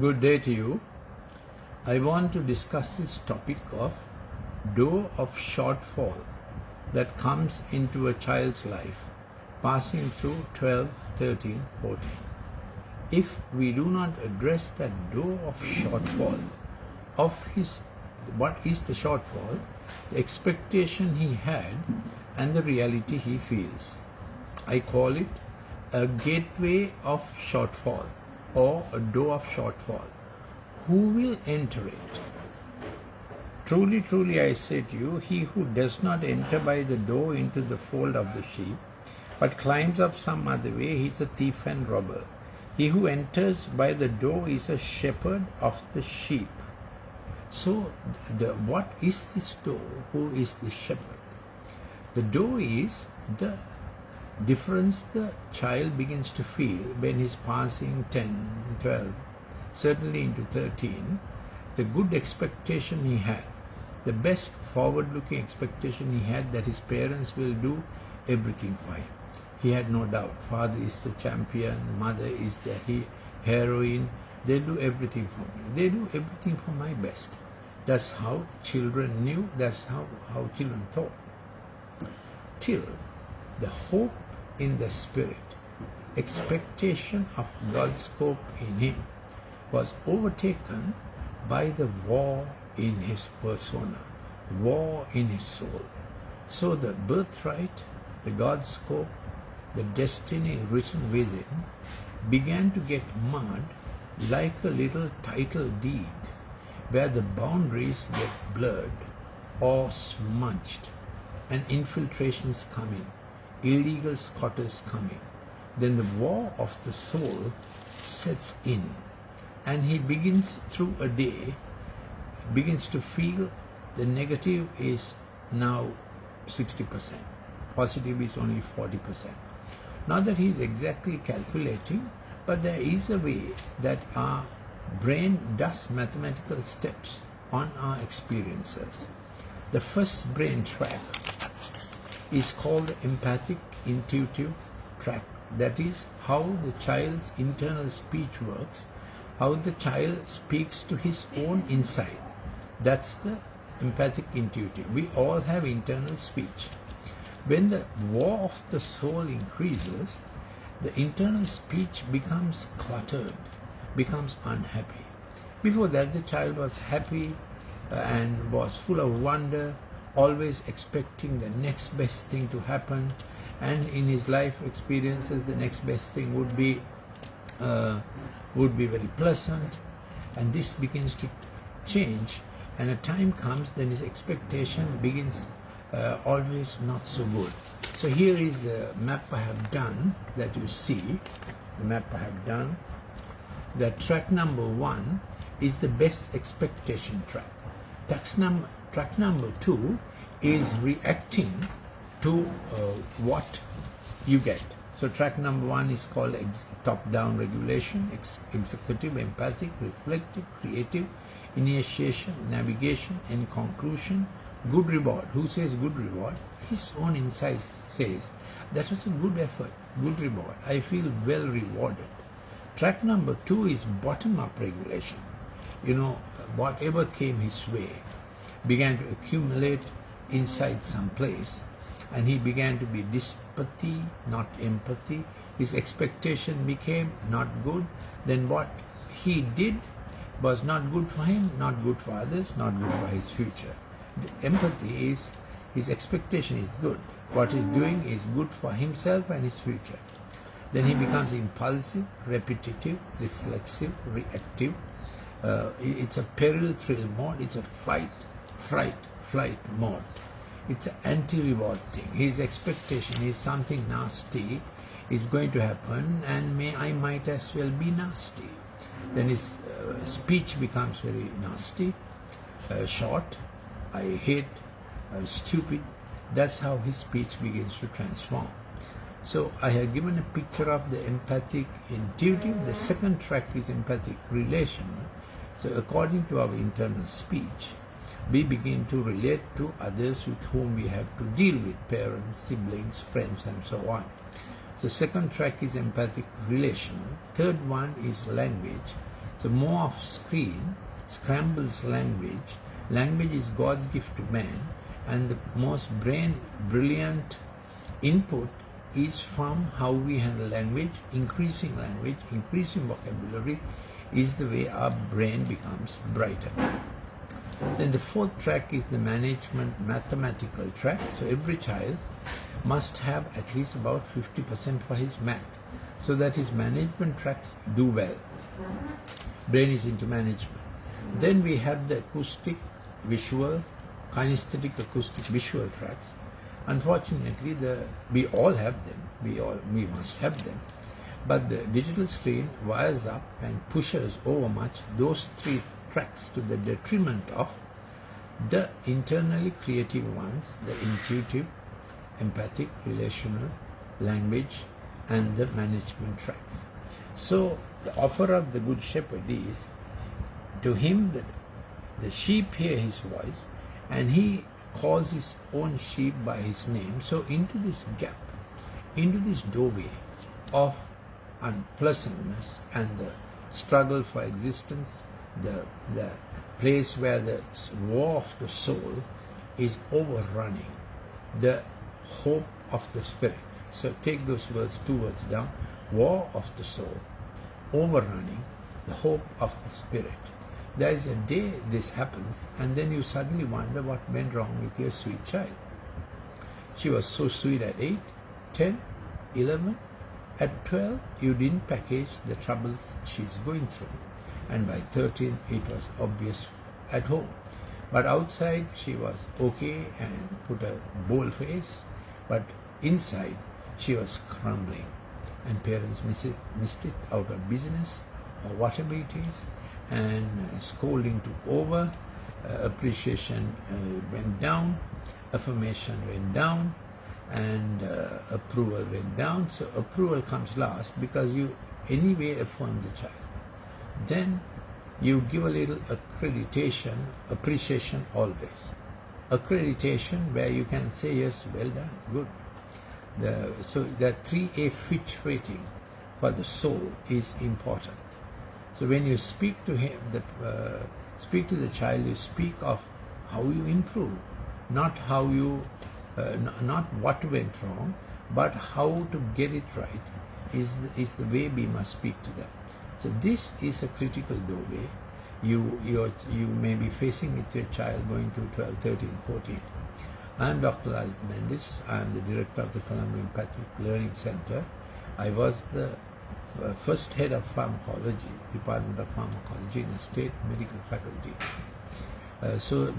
Good day to you. I want to discuss this topic of door of shortfall that comes into a child's life, passing through 12, 13, 14. If we do not address that door of shortfall of what is the shortfall, the expectation he had and the reality he feels. I call it a gateway of shortfall or a door of shortfall. Who will enter it? Truly, truly, I say to you, he who does not enter by the door into the fold of the sheep, but climbs up some other way, he is a thief and robber. He who enters by the door is a shepherd of the sheep. So, what is this door? Who is the shepherd? The door is the difference the child begins to feel when he's passing 10, 12, certainly into 13, the good expectation he had, the best forward-looking expectation he had that his parents will do everything for him. He had no doubt. Father is the champion, mother is the heroine. They do everything for me. They do everything for my best. That's how children knew, that's how children thought. Till the hope in the spirit, expectation of God's scope in him was overtaken by the war in his persona, war in his soul. So the birthright, the God's scope, the destiny written within began to get marred like a little title deed where the boundaries get blurred or smudged and infiltrations come in, illegal squatters come in. Then the war of the soul sets in and he begins through a day, begins to feel the negative is now 60%, positive is only 40%. Not that he is exactly calculating, but there is a way that our brain does mathematical steps on our experiences. The first brain track is called the empathic intuitive track. That is how the child's internal speech works, how the child speaks to his own inside. That's the empathic intuitive. We all have internal speech. When the war of the soul increases, the internal speech becomes cluttered, becomes unhappy. Before that, the child was happy and was full of wonder, always expecting the next best thing to happen, and in his life experiences, the next best thing would be very pleasant, and this begins to change, and a time comes then his expectation begins always not so good. So here is the map I have done that you see, the map I have done. That track number 1 is the best expectation track. Track number 2 is reacting to what you get. So track number 1 is called top-down regulation, executive, empathic, reflective, creative, initiation, navigation, and conclusion. Good reward. Who says good reward? His own inside says, that was a good effort, good reward. I feel well rewarded. Track number 2 is bottom-up regulation. Whatever came his way began to accumulate inside some place, and he began to be dyspathy, not empathy. His expectation became not good. Then what he did was not good for him, not good for others, not good for his future. The empathy is his expectation is good. What he's doing is good for himself and his future. Then he becomes impulsive, repetitive, reflexive, reactive. It's a peril thrill mode. It's a fight, fright, flight mode. It's an anti-reward thing. His expectation is something nasty is going to happen, and I might as well be nasty. Then his speech becomes very nasty, short, I hate, stupid. That's how his speech begins to transform. So I have given a picture of the empathic intuitive. The second track is empathic relational. So according to our internal speech, we begin to relate to others with whom we have to deal with, parents, siblings, friends, and so on. So second track is empathic relational. Third one is language. So more of screen scrambles language. Language is God's gift to man, and the most brilliant input is from how we handle language, increasing vocabulary is the way our brain becomes brighter. Then the fourth track is the management mathematical track. So every child must have at least about 50% for his math, so that his management tracks do well. Brain is into management. Then we have the acoustic, visual, kinesthetic, acoustic, visual tracks. Unfortunately, we all have them. We must have them. But the digital screen wires up and pushes over much those three tracks to the detriment of the internally creative ones, the intuitive, empathic, relational, language, and the management tracks. So the offer of the Good Shepherd is, to him the sheep hear his voice, and he calls his own sheep by his name. So into this gap, into this doorway of unpleasantness and the struggle for existence, the place where the war of the soul is overrunning the hope of the spirit. So take those words, two words down: war of the soul, overrunning the hope of the spirit. There is a day this happens, and then you suddenly wonder what went wrong with your sweet child. She was so sweet at 8, 10, 11. At 12, you didn't package the troubles she's going through. And by 13, it was obvious at home. But outside, she was okay and put a bold face. But inside, she was crumbling. And parents missed it out of business or whatever it is. And scolding took over, appreciation went down, affirmation went down, and approval went down. So approval comes last because you anyway affirm the child. Then you give a little appreciation always. Accreditation where you can say, yes, well done, good. So the 3A Fitch rating for the soul is important. So when you speak to him, speak to the child, you speak of how you improve, not how you, not what went wrong, but how to get it right is the way we must speak to them. So this is a critical doorway. You may be facing with your child going to 12, 13, 14. I am Dr. Lalith Mendis. I am the director of the Colombo Empathic Learning Center. I was the first head of pharmacology, Department of Pharmacology in a state medical faculty. So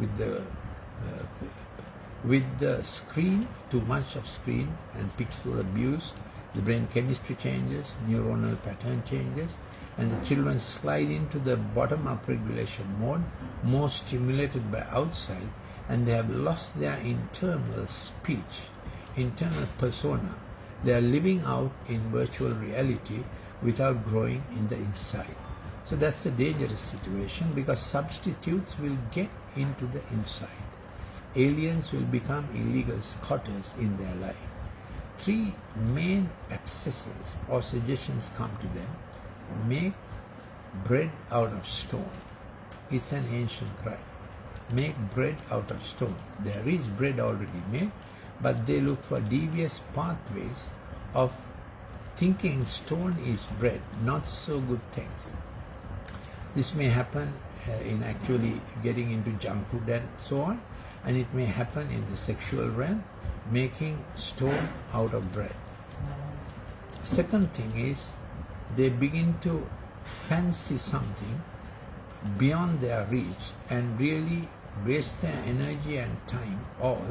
with the screen, too much of screen and pixel abuse, the brain chemistry changes, neuronal pattern changes, and the children slide into the bottom-up regulation mode, more stimulated by outside, and they have lost their internal speech, internal persona. They are living out in virtual reality without growing in the inside. So that's a dangerous situation because substitutes will get into the inside. Aliens will become illegal squatters in their life. Three main accesses or suggestions come to them. Make bread out of stone. It's an ancient cry. Make bread out of stone. There is bread already made, but they look for devious pathways of thinking stone is bread, not so good things. This may happen in actually getting into junk food and so on, and it may happen in the sexual realm, making stone out of bread. Second thing is, they begin to fancy something beyond their reach and really waste their energy and time all.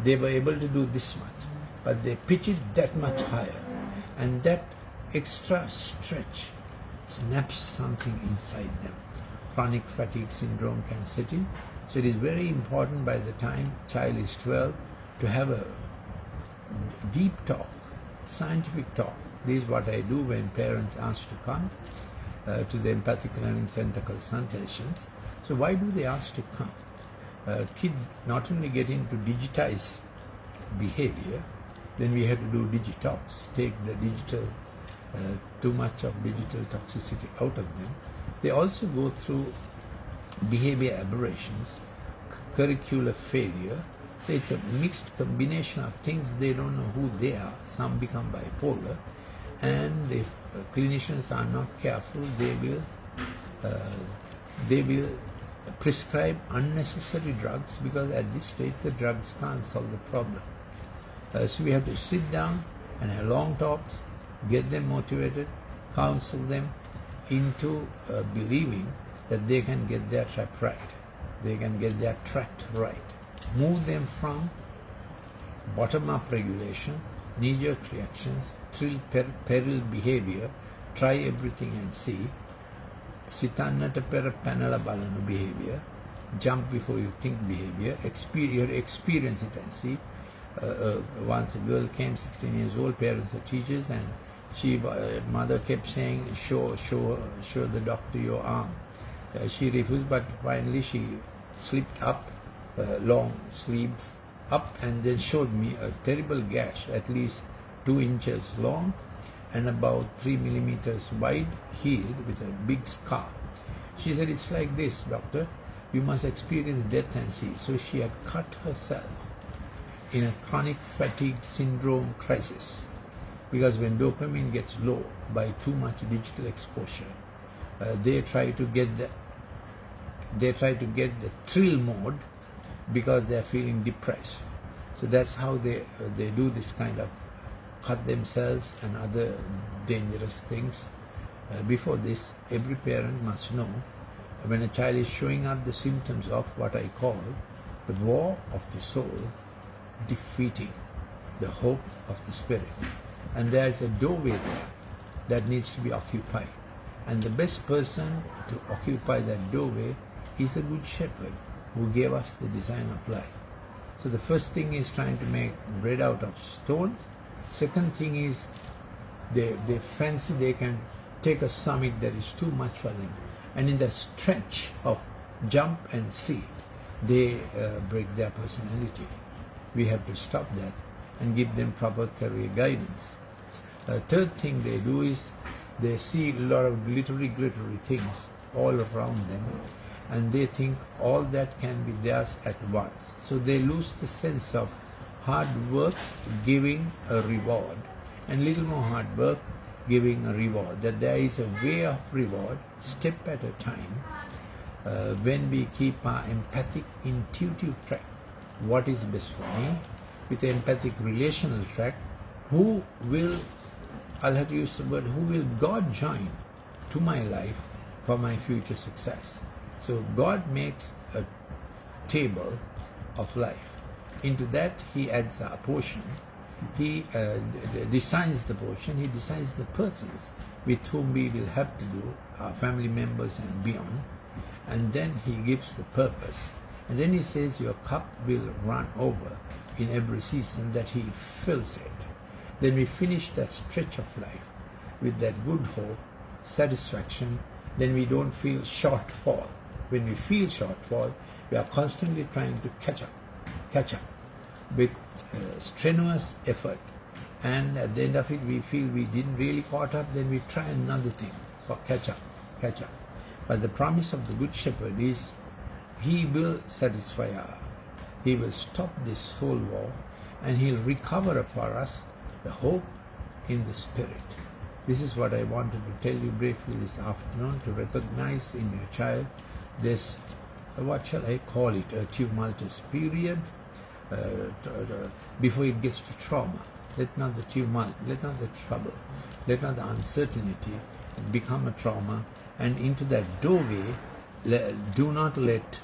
They were able to do this much, but they pitch it that much higher, and that extra stretch snaps something inside them. Chronic fatigue syndrome can set in. So it is very important by the time child is 12 to have a deep talk, scientific talk. This is what I do when parents ask to come to the Empathic Learning Center consultations. So why do they ask to come? Kids not only get into digitized behavior, then we have to do digitox, take the digital, too much of digital toxicity out of them. They also go through behavior aberrations, curricular failure. So it's a mixed combination of things. They don't know who they are. Some become bipolar, and if clinicians are not careful, they will prescribe unnecessary drugs, because at this stage the drugs can't solve the problem. So we have to sit down and have long talks, get them motivated, counsel them into believing that they can get their track right. They can get their tract right. Move them from bottom-up regulation, knee-jerk reactions, thrill peril behavior, try everything and see, sitannata pera panala balana behavior, jump before you think behavior, experience it and see. Once a girl came, 16 years old, parents are teachers, and mother kept saying, show the doctor your arm. She refused, but finally she slipped up, long sleeve up, and then showed me a terrible gash, at least 2 inches long and about 3 millimeters wide, healed with a big scar. She said, it's like this, doctor, you must experience death and see. So she had cut herself in a chronic fatigue syndrome crisis, because when dopamine gets low by too much digital exposure, they try to get the thrill mode, because they are feeling depressed. So that's how they do this kind of cut themselves and other dangerous things. Before this, every parent must know, when a child is showing up the symptoms of what I call the war of the soul, defeating the hope of the spirit, and there is a doorway there that needs to be occupied, and the best person to occupy that doorway is the Good Shepherd, who gave us the design of life. So the first thing is trying to make bread out of stones. Second thing is they fancy they can take a summit that is too much for them, and in the stretch of jump and see, they break their personality. We have to stop that and give them proper career guidance. Third thing they do is they see a lot of glittery things all around them, and they think all that can be theirs at once. So they lose the sense of hard work giving a reward, and little more hard work giving a reward, that there is a way of reward, step at a time, when we keep our empathic, intuitive track, what is best for me, with the empathic relational track, who will, I'll have to use the word, who will God join to my life for my future success. So God makes a table of life. Into that he adds a portion. He designs the portion, he designs the persons with whom we will have to do, our family members and beyond, and then he gives the purpose. And then he says your cup will run over in every season that he fills it. Then we finish that stretch of life with that good hope, satisfaction. Then we don't feel shortfall. When we feel shortfall, we are constantly trying to catch up with strenuous effort, and at the end of it we feel we didn't really caught up, then we try another thing for catch up. But the promise of the Good Shepherd is he will satisfy us, he will stop this soul war, and he'll recover for us the hope in the spirit. This is what I wanted to tell you briefly this afternoon, to recognize in your child this, what shall I call it, a tumultuous period, before it gets to trauma. Let not the tumult, let not the trouble, let not the uncertainty become a trauma, and into that doorway, do not let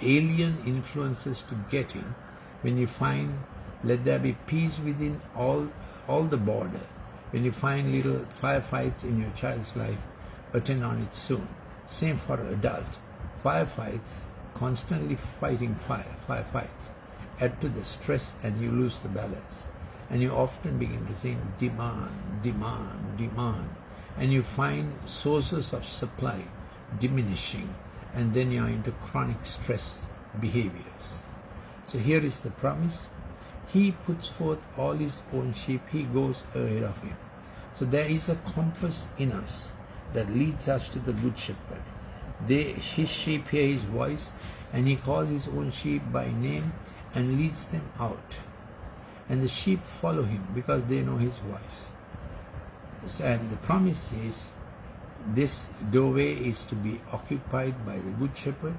alien influences to get in. When you find, let there be peace within all the border. When you find little firefights in your child's life, attend on it soon. Same for adult. Firefights, constantly fighting firefights, add to the stress, and you lose the balance. And you often begin to think demand, and you find sources of supply diminishing, and then you are into chronic stress behaviors. So here is the promise. He puts forth all his own sheep, he goes ahead of him. So there is a compass in us that leads us to the Good Shepherd. His sheep hear his voice, and he calls his own sheep by name and leads them out. And the sheep follow him because they know his voice. And the promise is, this doorway is to be occupied by the Good Shepherd,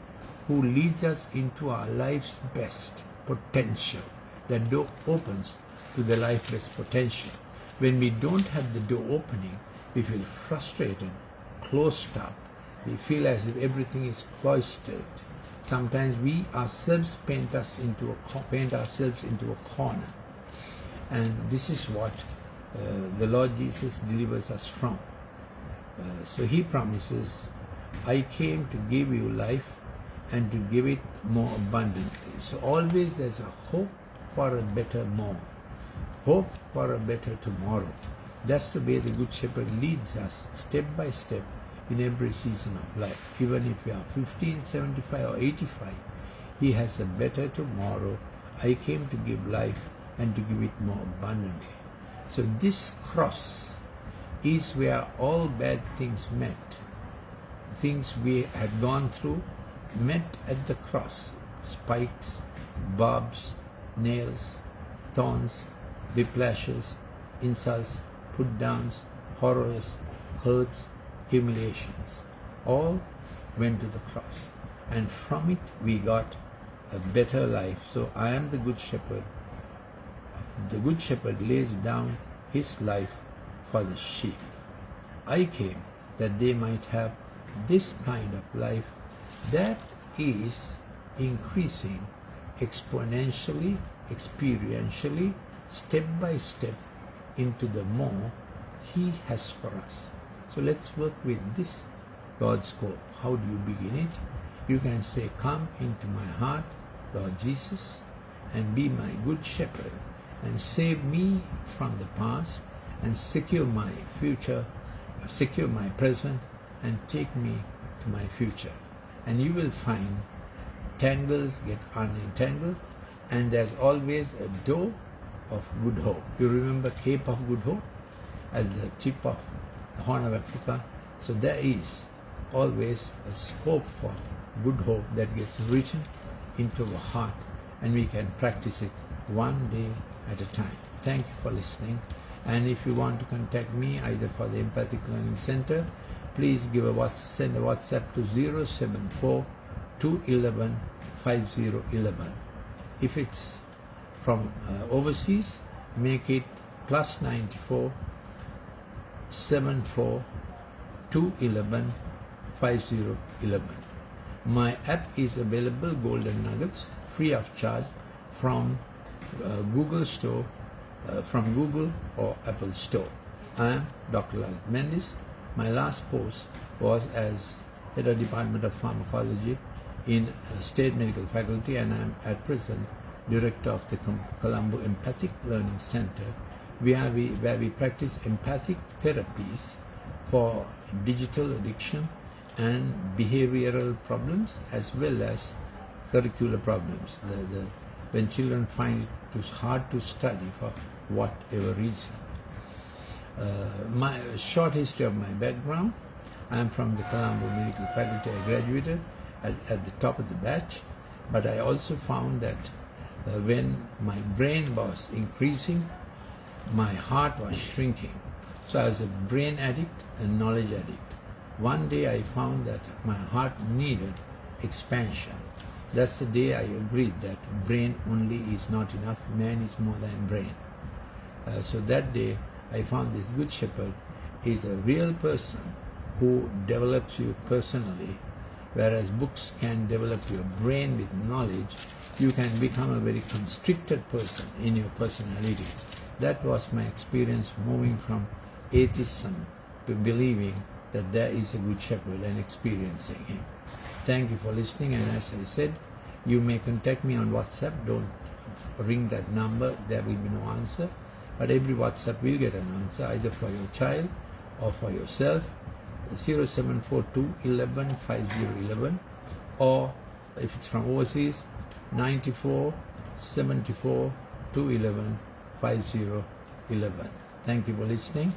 who leads us into our life's best potential. That door opens to the life's best potential. When we don't have the door opening, we feel frustrated, closed up. We feel as if everything is cloistered. Sometimes we ourselves paint ourselves into a corner. And this is what the Lord Jesus delivers us from. So he promises, I came to give you life and to give it more abundantly. So always there's a hope for a better more. Hope for a better tomorrow. That's the way the Good Shepherd leads us step by step in every season of life. Even if we are 15, 75 or 85, he has a better tomorrow. I came to give life and to give it more abundantly. So this cross is where all bad things met. Things we had gone through met at the cross. Spikes, barbs, nails, thorns, whiplashes, insults, put-downs, horrors, hurts, humiliations. All went to the cross. And from it we got a better life. So I am the Good Shepherd. The Good Shepherd lays down his life for the sheep. I came that they might have this kind of life that is increasing exponentially, experientially, step by step into the more he has for us. So let's work with this God's scope. How do you begin it? You can say, come into my heart, Lord Jesus, and be my good shepherd, and save me from the past, and secure my future, secure my present, and take me to my future. And you will find tangles get unentangled, and there's always a door of good hope. You remember Cape of Good Hope at the tip of the Horn of Africa? So there is always a scope for good hope that gets written into our heart, and we can practice it one day at a time. Thank you for listening. And if you want to contact me either for the Empathic Learning Center, please send a WhatsApp to 074 211 5011. If it's from overseas, make it +94 74 211 5011. My app is available, Golden Nuggets, free of charge from Google Store, from Google or Apple Store. I am Dr. Lalith Mendis. My last post was as head of Department of Pharmacology in State Medical Faculty, and I am at present director of the Colombo Empathic Learning Center, where we practice empathic therapies for digital addiction and behavioral problems, as well as curricular problems. When children find it too hard to study for whatever reason. My short history of my background: I am from the Colombo Medical Faculty. I graduated at the top of the batch, but I also found that when my brain was increasing, my heart was shrinking. So I was a brain addict and knowledge addict. One day I found that my heart needed expansion. That's the day I agreed that brain only is not enough, man is more than brain. So that day I found this Good Shepherd is a real person who develops you personally, whereas books can develop your brain with knowledge. You can become a very constricted person in your personality. That was my experience moving from atheism to believing that there is a Good Shepherd and experiencing him. Thank you for listening, and as I said, you may contact me on WhatsApp. Don't ring that number, there will be no answer, but every WhatsApp will get an answer, either for your child or for yourself. 0742 11 5011, or if it's from overseas, 94 74 211 5011. Thank you for listening.